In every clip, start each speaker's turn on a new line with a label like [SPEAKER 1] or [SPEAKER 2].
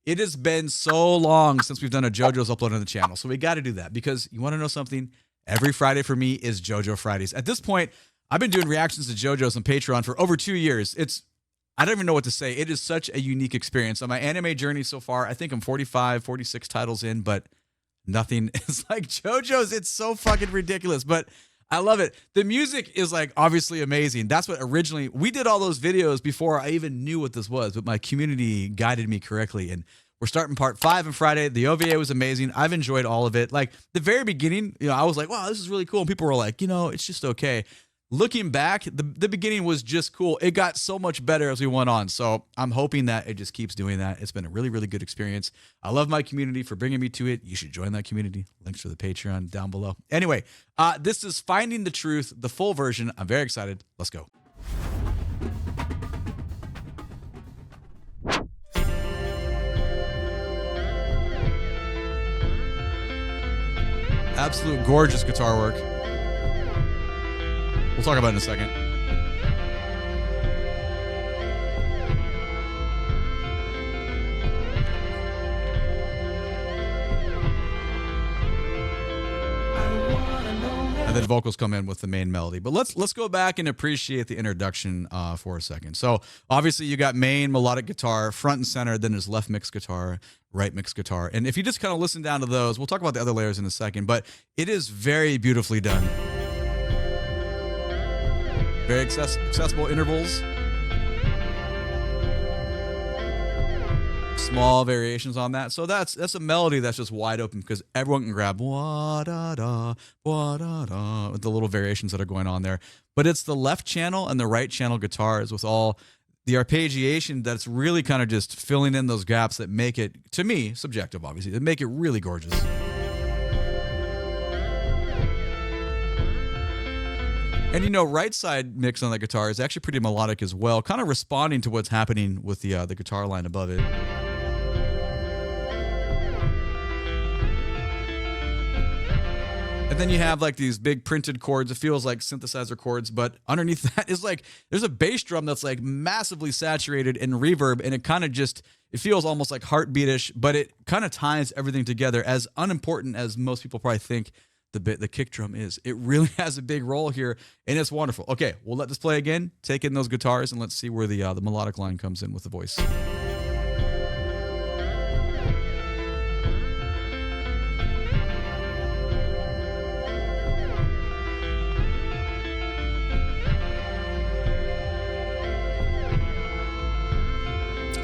[SPEAKER 1] It has been so long since we've done a JoJo's upload on the channel. So we got to do that because you want to know something? Every Friday for me is JoJo Fridays. At this point, I've been doing reactions to JoJo's on Patreon for over 2 years. I don't even know what to say. It is such a unique experience. On my anime journey so far, I think I'm 45, 46 titles in, but nothing is like JoJo's. It's so fucking ridiculous, but I love it. The music is like obviously amazing. That's what originally, we did all those videos before I even knew what this was, but my community guided me correctly. And we're starting part 5 on Friday. The OVA was amazing. I've enjoyed all of it. Like the very beginning, I was like, wow, this is really cool. And people were like, it's just okay. Looking back, the beginning was just cool. It got so much better as we went on. So I'm hoping that it just keeps doing that. It's been a really, really good experience. I love my community for bringing me to it. You should join that community. Links for the Patreon down below. Anyway, this is Finding the Truth, the full version. I'm very excited. Let's go. Absolute gorgeous guitar work. We'll talk about it in a second. And then vocals come in with the main melody. But let's go back and appreciate the introduction for a second. So obviously you got main melodic guitar, front and center, then there's left mix guitar, right mix guitar. And if you just kind of listen down to those, we'll talk about the other layers in a second, but it is very beautifully done. Very accessible intervals. Small variations on that. So that's a melody that's just wide open because everyone can grab wa-da-da, wa-da-da, with the little variations that are going on there. But it's the left channel and the right channel guitars with all the arpeggiation that's really kind of just filling in those gaps that make it, to me, subjective obviously, that make it really gorgeous. And right side mix on the guitar is actually pretty melodic as well, kind of responding to what's happening with the guitar line above it. And then you have like these big printed chords. It feels like synthesizer chords, but underneath that is like, there's a bass drum that's like massively saturated in reverb, and it kind of just, it feels almost like heartbeatish, but it kind of ties everything together. As unimportant as most people probably think the kick drum is, it really has a big role here, and it's wonderful. Okay, we'll let this play again, take in those guitars, and let's see where the melodic line comes in with the voice.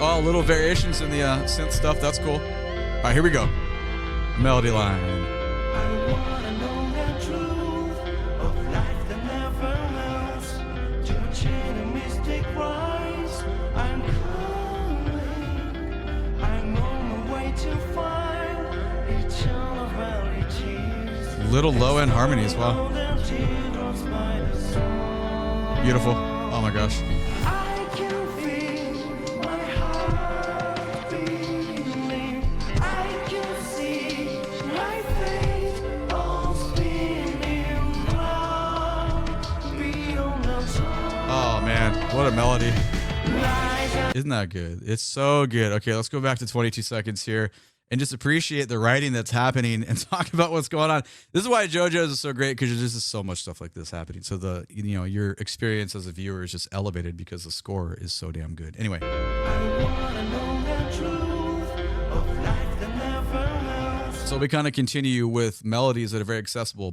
[SPEAKER 1] Oh, little variations in the synth stuff. That's cool. All right, here we go. Melody line. Little low-end harmonies. Wow. Beautiful. Oh my gosh. Oh man, what a melody. Isn't that good? It's so good. Okay, let's go back to 22 seconds here and just appreciate the writing that's happening and talk about what's going on. This is why JoJo's is so great, because there's just so much stuff like this happening. So the your experience as a viewer is just elevated because the score is so damn good. Anyway. So we kind of continue with melodies that are very accessible.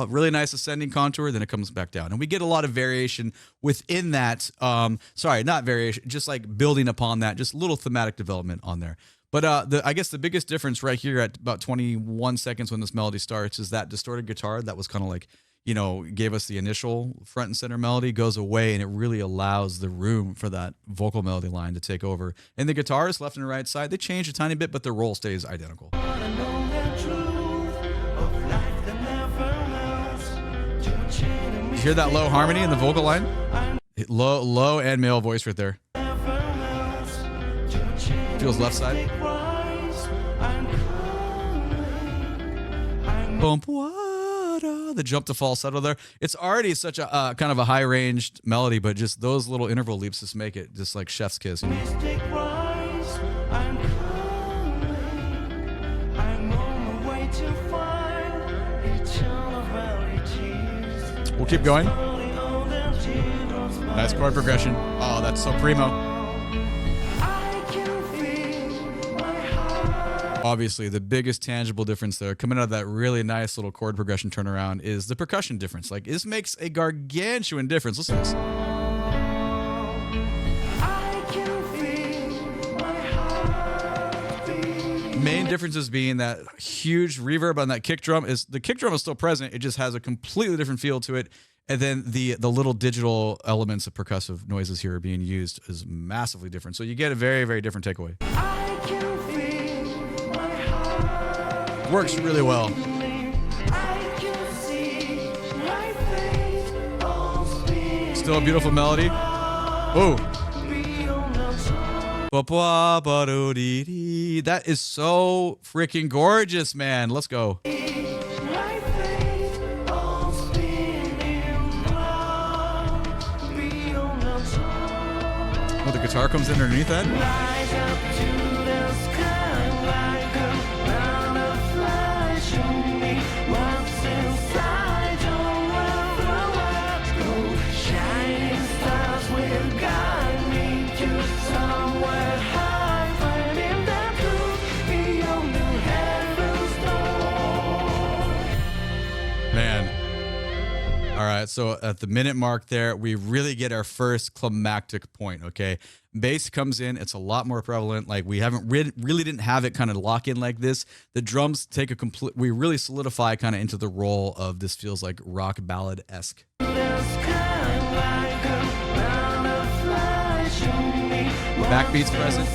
[SPEAKER 1] Really nice ascending contour, then it comes back down. And we get a lot of variation within that. Sorry, not variation, just like building upon that, just little thematic development on there. But I guess the biggest difference right here at about 21 seconds when this melody starts is that distorted guitar that was kind of like, gave us the initial front and center melody goes away, and it really allows the room for that vocal melody line to take over. And the guitars, left and right side, they change a tiny bit, but the role stays identical. You hear that low harmony in the vocal line? Low and male voice right there. Feels left side. Bump. da, the jump to falsetto there. It's already such a kind of a high ranged melody, but just those little interval leaps just make it just like chef's kiss. You know? We'll keep going. Nice chord progression. Oh, that's so primo. Obviously, the biggest tangible difference there, coming out of that really nice little chord progression turnaround, is the percussion difference. Like, this makes a gargantuan difference. Listen to this. Main differences being that huge reverb on that kick drum is still present. It just has a completely different feel to it. And then the little digital elements of percussive noises here are being used is massively different. So you get a very, very different takeaway. Works really well. Still a beautiful melody. Oh. That is so freaking gorgeous, man. Let's go. Oh, the guitar comes in underneath that. All right, so at the minute mark there, we really get our first climactic point, okay? Bass comes in, it's a lot more prevalent. Like, we haven't really didn't have it kind of lock in like this. The drums take a complete, we really solidify kind of into the role of this feels like rock ballad-esque. Backbeats present.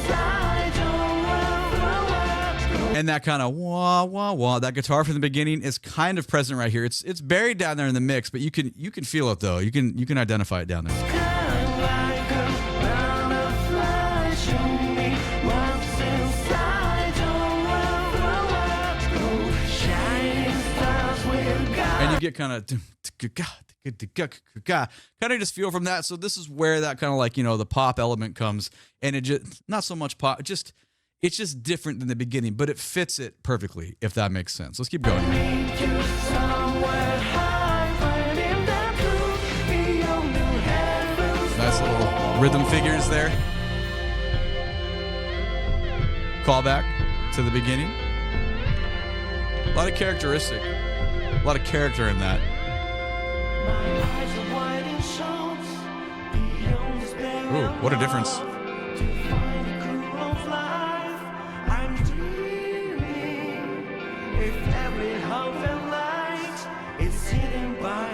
[SPEAKER 1] And that kind of wah wah wah, that guitar from the beginning is kind of present right here. It's buried down there in the mix, but you can feel it though. You can identify it down there. And you get kind of just feel from that. So this is where that kind of like, you know, the pop element comes, and it just not so much pop, it's just different than the beginning, but it fits it perfectly, if that makes sense. Let's keep going. Nice little rhythm figures there. Callback to the beginning. A lot of character in that. Ooh, what a difference.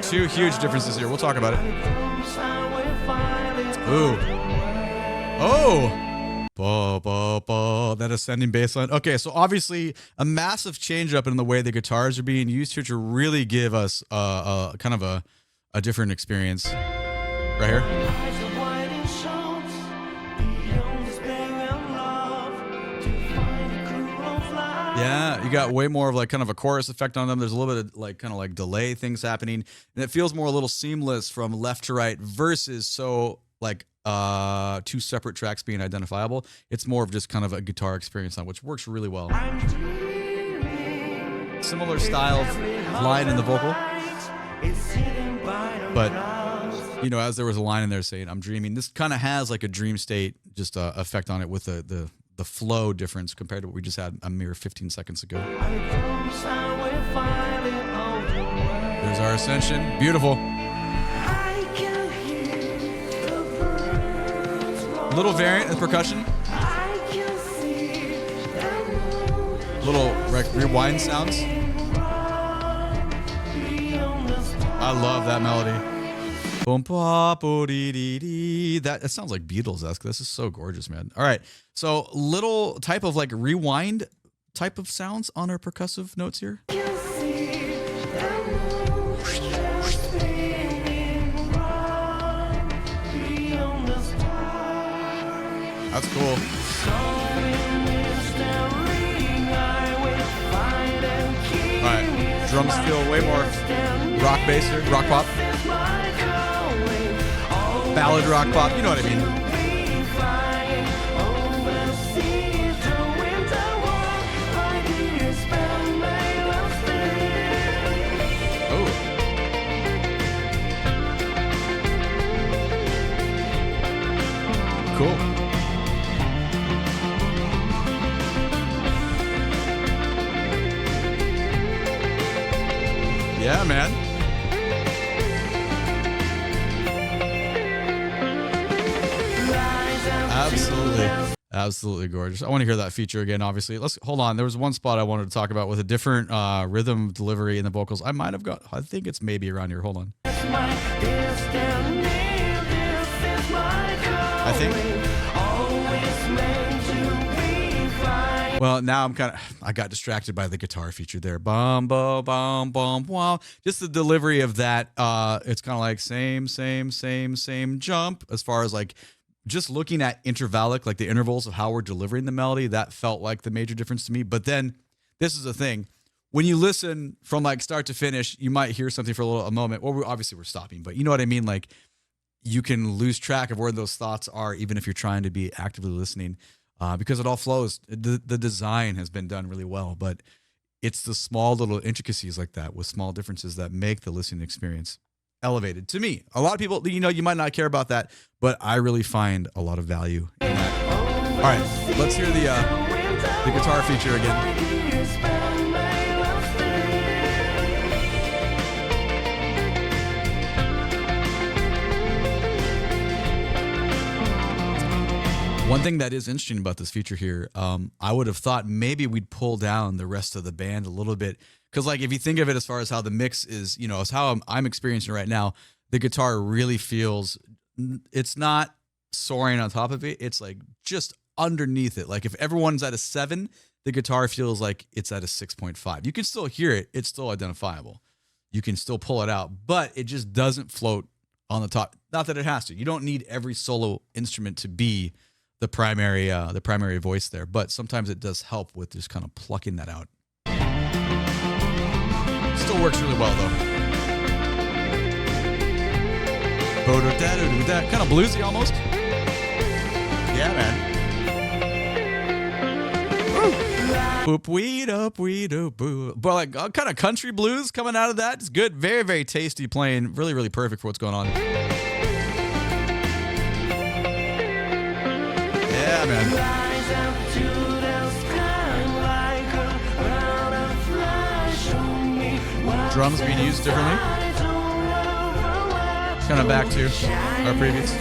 [SPEAKER 1] Two huge differences here. We'll talk about it. Ooh. Oh. Ba, ba, ba. That ascending bass line. Okay, so obviously a massive change up in the way the guitars are being used here to really give us kind of a different experience. Right here. Yeah, you got way more of like kind of a chorus effect on them. There's a little bit of like kind of like delay things happening, and it feels more a little seamless from left to right versus so like two separate tracks being identifiable. It's more of just kind of a guitar experience on which works really well. Similar style of line in the vocal, but you know, as there was a line in there saying "I'm dreaming," this kind of has like a dream state just effect on it with the flow difference compared to what we just had a mere 15 seconds ago. There's our ascension. Beautiful. Little variant of percussion. Little rewind sounds. I love that melody. That sounds like Beatles-esque. This is so gorgeous, man. All right. So little type of like rewind type of sounds on our percussive notes here. That's cool. All right. Drums feel way more rock bass or rock pop. Ballad rock pop, you know what I mean. Oh. Cool. Yeah, man. Absolutely gorgeous. I want to hear that feature again, obviously. Let's hold on. There was one spot I wanted to talk about with a different rhythm delivery in the vocals. I think it's maybe around here. Hold on. I think. Well, now I got distracted by the guitar feature there. Bum, bum, bum, bum, wow. Just the delivery of that. It's kind of like same jump as far as like, just looking at intervallic, like the intervals of how we're delivering the melody, that felt like the major difference to me. But then this is the thing. When you listen from like start to finish, you might hear something for a moment. Well, we're stopping, but you know what I mean? Like you can lose track of where those thoughts are, even if you're trying to be actively listening, because it all flows. The design has been done really well, but it's the small little intricacies like that with small differences that make the listening experience elevated to me. A lot of people, you might not care about that, but I really find a lot of value in that. All right, let's hear the guitar feature again. One thing that is interesting about this feature here, I would have thought maybe we'd pull down the rest of the band a little bit. Because like if you think of it as far as how the mix is, as how I'm experiencing right now, the guitar really feels, it's not soaring on top of it. It's like just underneath it. Like if everyone's at a 7, the guitar feels like it's at a 6.5. You can still hear it. It's still identifiable. You can still pull it out, but it just doesn't float on the top. Not that it has to. You don't need every solo instrument to be the primary voice there, but sometimes it does help with just kind of plucking that out. Still works really well though. Kind of bluesy almost. Yeah, man. Boop weed up, boo. But like kind of country blues coming out of that. It's good. Very, very tasty playing. Really, really perfect for what's going on. Yeah, man. Drums being used differently. Kind of back to our previous.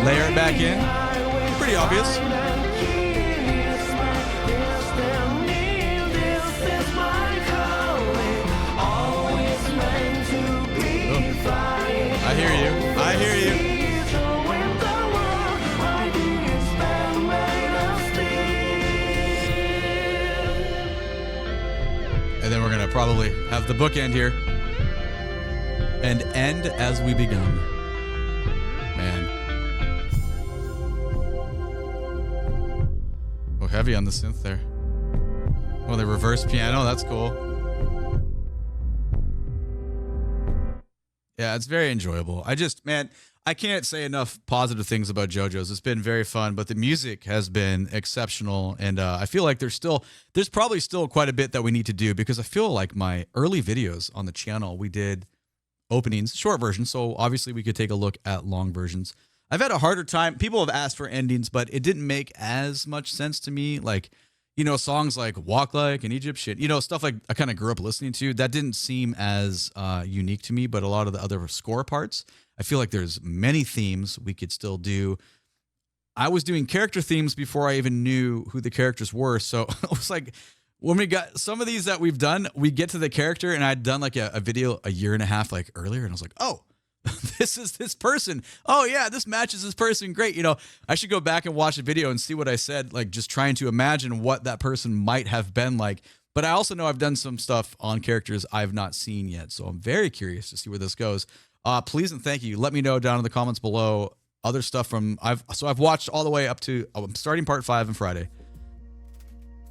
[SPEAKER 1] Layer it back in. Pretty obvious. I hear you. And then we're going to probably have the bookend here. And end as we begun. Man. Oh, heavy on the synth there. Oh, the reverse piano. That's cool. Yeah, it's very enjoyable. I can't say enough positive things about JoJo's. It's been very fun, but the music has been exceptional. And I feel like there's probably still quite a bit that we need to do, because I feel like my early videos on the channel, we did openings, short versions. So obviously we could take a look at long versions. I've had a harder time. People have asked for endings, but it didn't make as much sense to me. Like, songs like Walk Like an Egyptian, stuff like I kind of grew up listening to, that didn't seem as unique to me, but a lot of the other score parts, I feel like there's many themes we could still do. I was doing character themes before I even knew who the characters were. So it was like, when we got some of these that we've done, we get to the character, and I'd done like a video a year and a half like earlier, and I was like, oh, this is this person. Oh yeah, this matches this person. Great. I should go back and watch the video and see what I said, like just trying to imagine what that person might have been like. But I also know I've done some stuff on characters I've not seen yet. So I'm very curious to see where this goes. Please and thank you. Let me know down in the comments below other stuff from I've watched all the way up to I'm starting part 5 on Friday.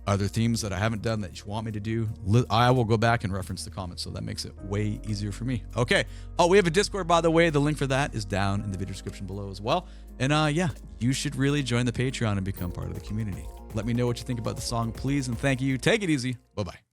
[SPEAKER 1] Other themes that I haven't done that you want me to do, I will go back and reference the comments, so that makes it way easier for me. Okay. Oh, we have a Discord, by the way. The link for that is down in the video description below as well. And yeah, you should really join the Patreon and become part of the community. Let me know what you think about the song, please, and thank you. Take it easy. Bye-bye.